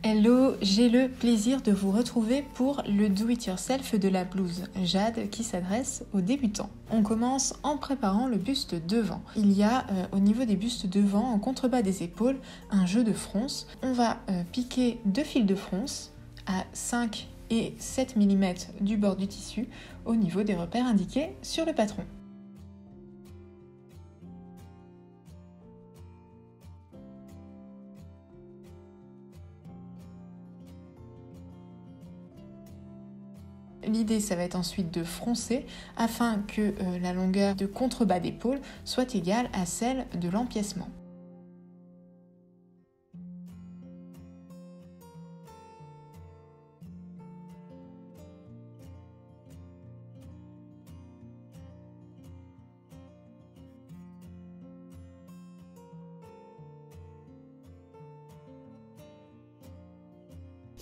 Hello, j'ai le plaisir de vous retrouver pour le do-it-yourself de la blouse Jade qui s'adresse aux débutants. On commence en préparant le buste devant. Il y a au niveau des bustes devant, en contrebas des épaules, un jeu de fronce. On va piquer 2 fils de fronce à 5 et 7 mm du bord du tissu au niveau des repères indiqués sur le patron. L'idée, ça va être ensuite de froncer afin que la longueur de contrebas d'épaule soit égale à celle de l'empiècement.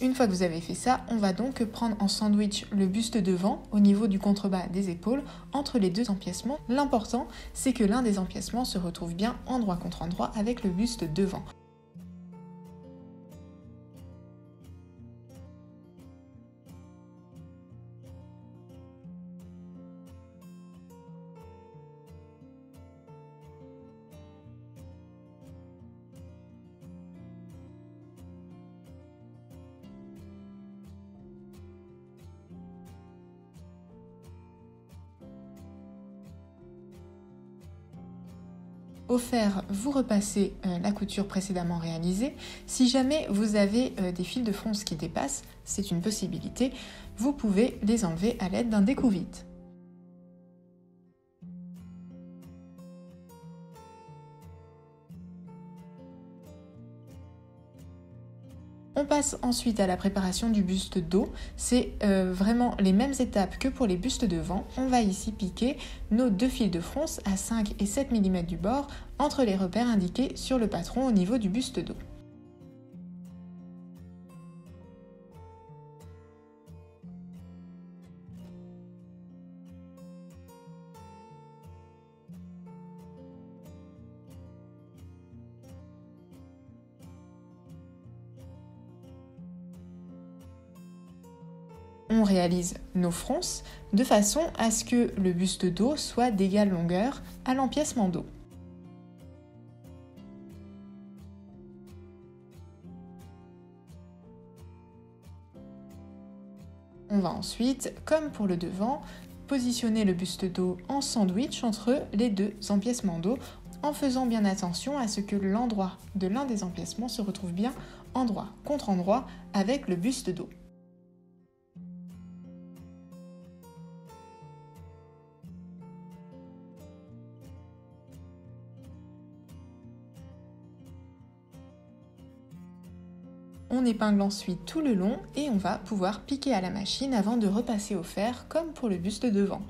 Une fois que vous avez fait ça, on va donc prendre en sandwich le buste devant au niveau du contrebas des épaules entre les deux empiècements. L'important, c'est que l'un des empiècements se retrouve bien endroit contre endroit avec le buste devant. Au fer, vous repassez la couture précédemment réalisée. Si jamais vous avez des fils de fronce qui dépassent, c'est une possibilité, vous pouvez les enlever à l'aide d'un découvite. On passe ensuite à la préparation du buste dos. C'est vraiment les mêmes étapes que pour les bustes devant. On va ici piquer nos 2 fils de fronce à 5 et 7 mm du bord entre les repères indiqués sur le patron au niveau du buste dos. On réalise nos fronces de façon à ce que le buste dos soit d'égale longueur à l'empiècement dos. On va ensuite, comme pour le devant, positionner le buste dos en sandwich entre les deux empiècements dos en faisant bien attention à ce que l'endroit de l'un des empiècements se retrouve bien endroit contre endroit avec le buste dos. On épingle ensuite tout le long et on va pouvoir piquer à la machine avant de repasser au fer comme pour le buste devant.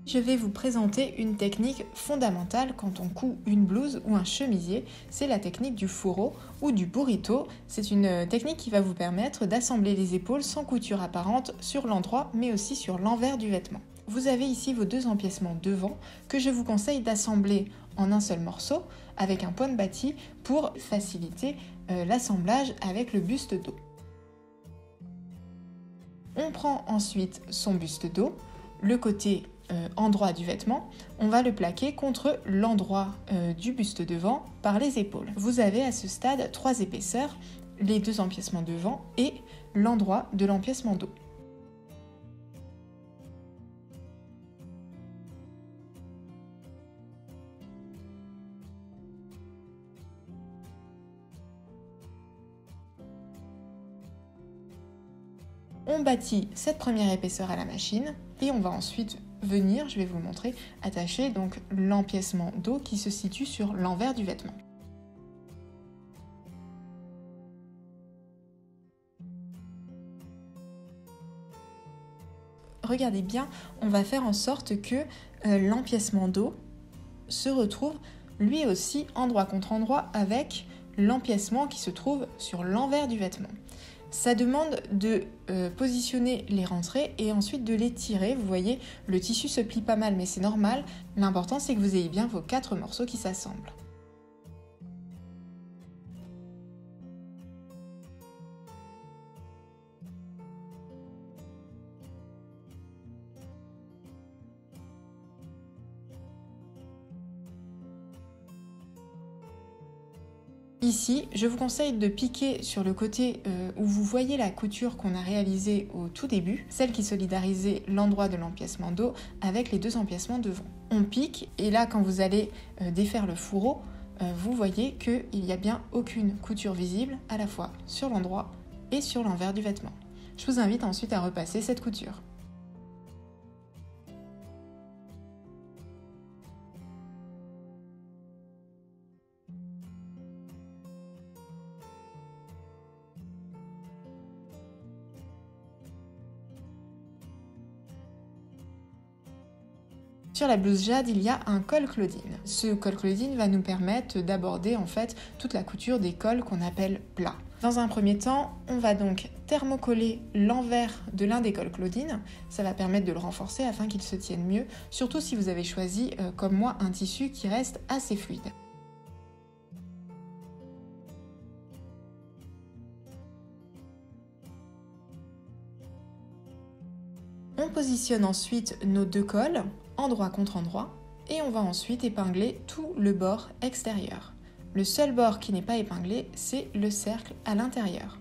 Je vais vous présenter une technique fondamentale quand on coud une blouse ou un chemisier, c'est la technique du fourreau ou du burrito. C'est une technique qui va vous permettre d'assembler les épaules sans couture apparente sur l'endroit mais aussi sur l'envers du vêtement. Vous avez ici vos 2 empiècements devant que je vous conseille d'assembler en un seul morceau avec un point de bâti pour faciliter l'assemblage avec le buste dos. On prend ensuite son buste dos, le côté endroit du vêtement, on va le plaquer contre l'endroit du buste devant par les épaules. Vous avez à ce stade 3 épaisseurs, les 2 empiècements devant et l'endroit de l'empiècement dos. On bâtit cette première épaisseur à la machine et on va ensuite venir, je vais vous le montrer, attacher donc l'empiècement dos qui se situe sur l'envers du vêtement. Regardez bien, on va faire en sorte que l'empiècement dos se retrouve lui aussi endroit contre endroit avec l'empiècement qui se trouve sur l'envers du vêtement. Ça demande de positionner les rentrées et ensuite de les tirer. Vous voyez, le tissu se plie pas mal, mais c'est normal. L'important, c'est que vous ayez bien vos 4 morceaux qui s'assemblent. Ici, je vous conseille de piquer sur le côté où vous voyez la couture qu'on a réalisée au tout début, celle qui solidarisait l'endroit de l'empiècement dos avec les 2 empiècements devant. On pique et là, quand vous allez défaire le fourreau, vous voyez qu'il n'y a bien aucune couture visible à la fois sur l'endroit et sur l'envers du vêtement. Je vous invite ensuite à repasser cette couture. Sur la blouse Jade, il y a un col Claudine. Ce col Claudine va nous permettre d'aborder en fait toute la couture des cols qu'on appelle plats. Dans un premier temps, on va donc thermocoller l'envers de l'un des cols Claudine. Ça va permettre de le renforcer afin qu'il se tienne mieux, surtout si vous avez choisi, comme moi, un tissu qui reste assez fluide. On positionne ensuite nos 2 cols, endroit contre endroit, et on va ensuite épingler tout le bord extérieur. Le seul bord qui n'est pas épinglé, c'est le cercle à l'intérieur.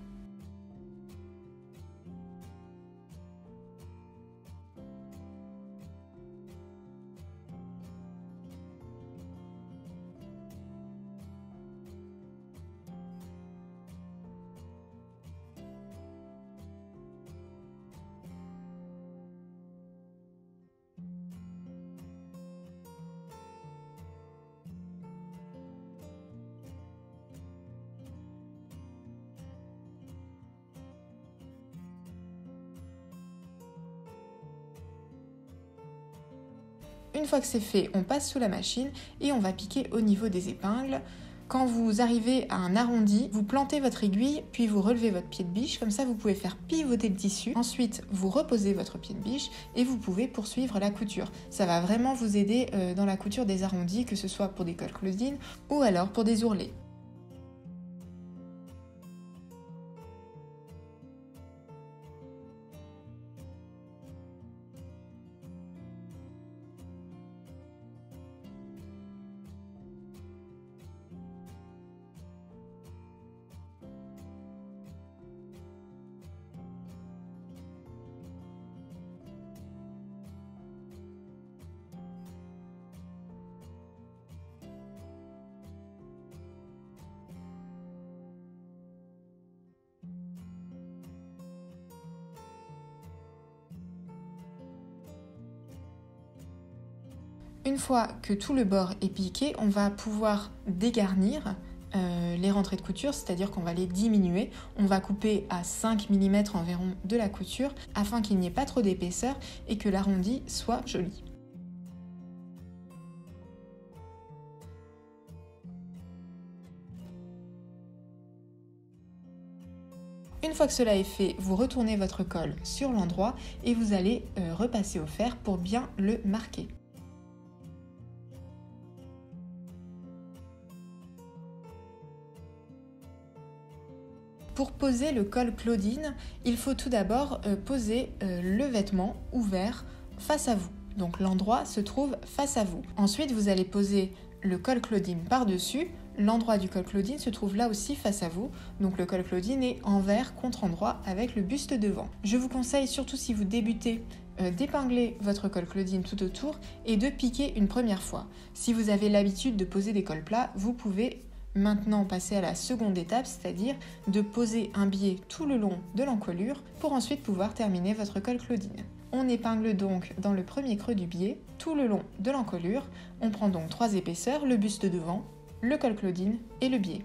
Une fois que c'est fait, on passe sous la machine et on va piquer au niveau des épingles. Quand vous arrivez à un arrondi, vous plantez votre aiguille, puis vous relevez votre pied de biche, comme ça vous pouvez faire pivoter le tissu. Ensuite, vous reposez votre pied de biche et vous pouvez poursuivre la couture. Ça va vraiment vous aider dans la couture des arrondis, que ce soit pour des cols Claudine ou alors pour des ourlets. Une fois que tout le bord est piqué, on va pouvoir dégarnir les rentrées de couture, c'est-à-dire qu'on va les diminuer. On va couper à 5 mm environ de la couture afin qu'il n'y ait pas trop d'épaisseur et que l'arrondi soit joli. Une fois que cela est fait, vous retournez votre col sur l'endroit et vous allez repasser au fer pour bien le marquer. Pour poser le col Claudine, il faut tout d'abord poser le vêtement ouvert face à vous. Donc l'endroit se trouve face à vous. Ensuite, vous allez poser le col Claudine par-dessus. L'endroit du col Claudine se trouve là aussi face à vous. Donc le col Claudine est envers contre endroit avec le buste devant. Je vous conseille, surtout si vous débutez, d'épingler votre col Claudine tout autour et de piquer une première fois. Si vous avez l'habitude de poser des cols plats, vous pouvez maintenant passer à la seconde étape, c'est-à-dire de poser un biais tout le long de l'encolure pour ensuite pouvoir terminer votre col Claudine. On épingle donc dans le premier creux du biais, tout le long de l'encolure. On prend donc 3 épaisseurs, le buste devant, le col Claudine et le biais.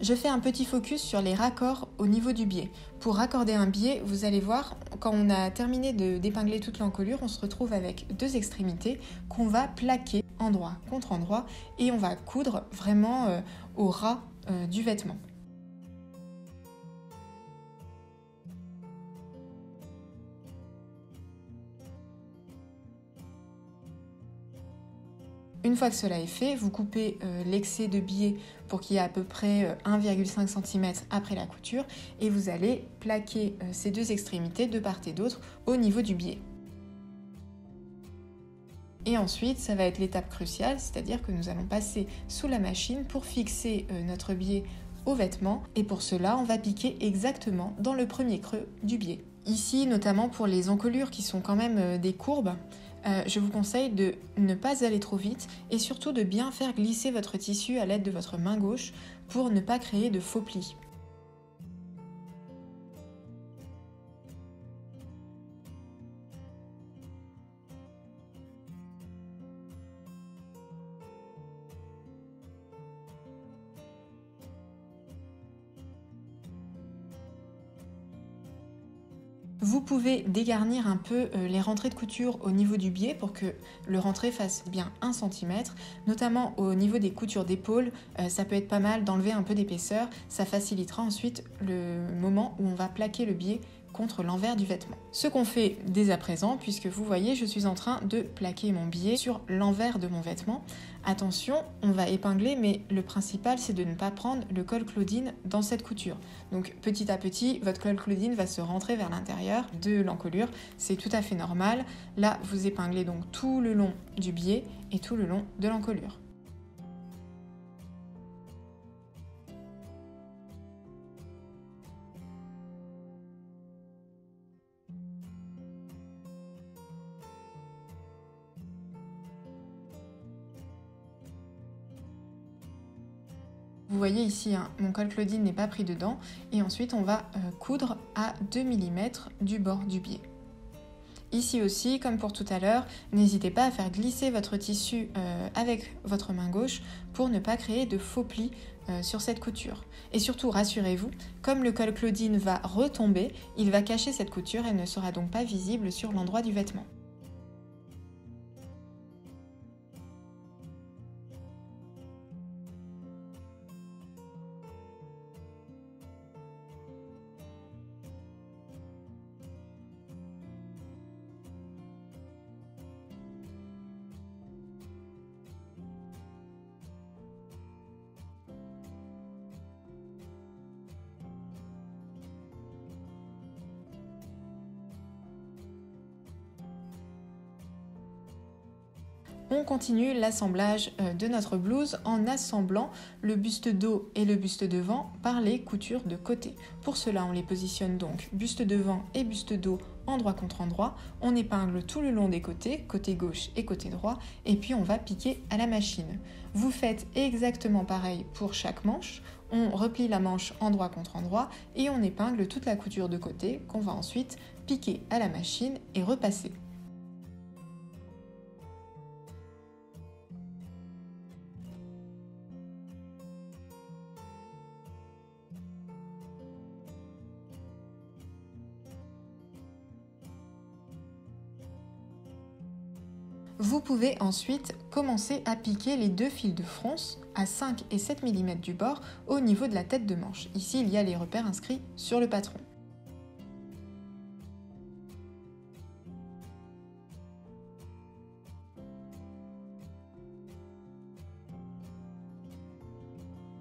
Je fais un petit focus sur les raccords au niveau du biais. Pour raccorder un biais, vous allez voir, quand on a terminé d'épingler toute l'encolure, on se retrouve avec 2 extrémités qu'on va plaquer endroit contre endroit et on va coudre vraiment au ras du vêtement. Une fois que cela est fait, vous coupez l'excès de biais pour qu'il y ait à peu près 1,5 cm après la couture et vous allez plaquer ces 2 extrémités de part et d'autre au niveau du biais. Et ensuite, ça va être l'étape cruciale, c'est-à-dire que nous allons passer sous la machine pour fixer notre biais au vêtement et pour cela, on va piquer exactement dans le premier creux du biais. Ici, notamment pour les encolures qui sont quand même des courbes, je vous conseille de ne pas aller trop vite et surtout de bien faire glisser votre tissu à l'aide de votre main gauche pour ne pas créer de faux plis. Vous pouvez dégarnir un peu les rentrées de couture au niveau du biais pour que le rentré fasse bien 1 cm, notamment au niveau des coutures d'épaule. Ça peut être pas mal d'enlever un peu d'épaisseur, ça facilitera ensuite le moment où on va plaquer le biais contre l'envers du vêtement. Ce qu'on fait dès à présent, puisque vous voyez, je suis en train de plaquer mon biais sur l'envers de mon vêtement. Attention, on va épingler, mais le principal, c'est de ne pas prendre le col Claudine dans cette couture. Donc petit à petit, votre col Claudine va se rentrer vers l'intérieur de l'encolure. C'est tout à fait normal. Là, vous épinglez donc tout le long du biais et tout le long de l'encolure. Vous voyez ici, hein, mon col Claudine n'est pas pris dedans et ensuite on va coudre à 2 mm du bord du biais. Ici aussi, comme pour tout à l'heure, n'hésitez pas à faire glisser votre tissu avec votre main gauche pour ne pas créer de faux plis sur cette couture. Et surtout, rassurez-vous, comme le col Claudine va retomber, il va cacher cette couture et ne sera donc pas visible sur l'endroit du vêtement. On continue l'assemblage de notre blouse en assemblant le buste dos et le buste devant par les coutures de côté. Pour cela, on les positionne donc buste devant et buste dos endroit contre endroit. On épingle tout le long des côtés, côté gauche et côté droit, et puis on va piquer à la machine. Vous faites exactement pareil pour chaque manche. On replie la manche endroit contre endroit et on épingle toute la couture de côté qu'on va ensuite piquer à la machine et repasser. Vous pouvez ensuite commencer à piquer les 2 fils de fronce à 5 et 7 mm du bord au niveau de la tête de manche. Ici, il y a les repères inscrits sur le patron.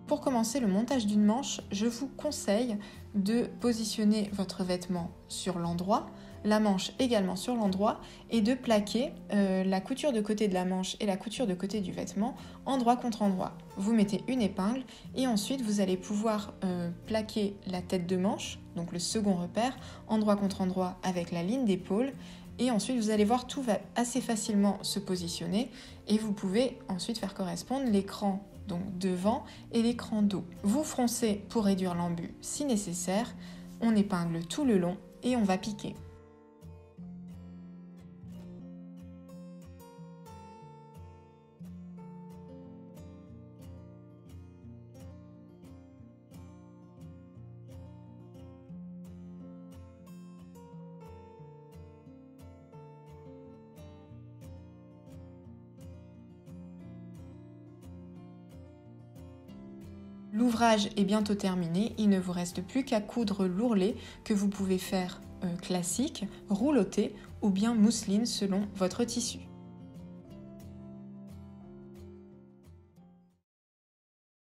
Pour commencer le montage d'une manche, je vous conseille de positionner votre vêtement sur l'endroit, la manche également sur l'endroit et de plaquer la couture de côté de la manche et la couture de côté du vêtement endroit contre endroit. Vous mettez une épingle et ensuite vous allez pouvoir plaquer la tête de manche, donc le second repère, endroit contre endroit avec la ligne d'épaule. Et ensuite, vous allez voir, tout va assez facilement se positionner et vous pouvez ensuite faire correspondre l'écran donc devant et l'écran dos. Vous froncez pour réduire l'embut si nécessaire, on épingle tout le long et on va piquer. L'ouvrage est bientôt terminé, il ne vous reste plus qu'à coudre l'ourlet que vous pouvez faire classique, rouloté ou bien mousseline selon votre tissu.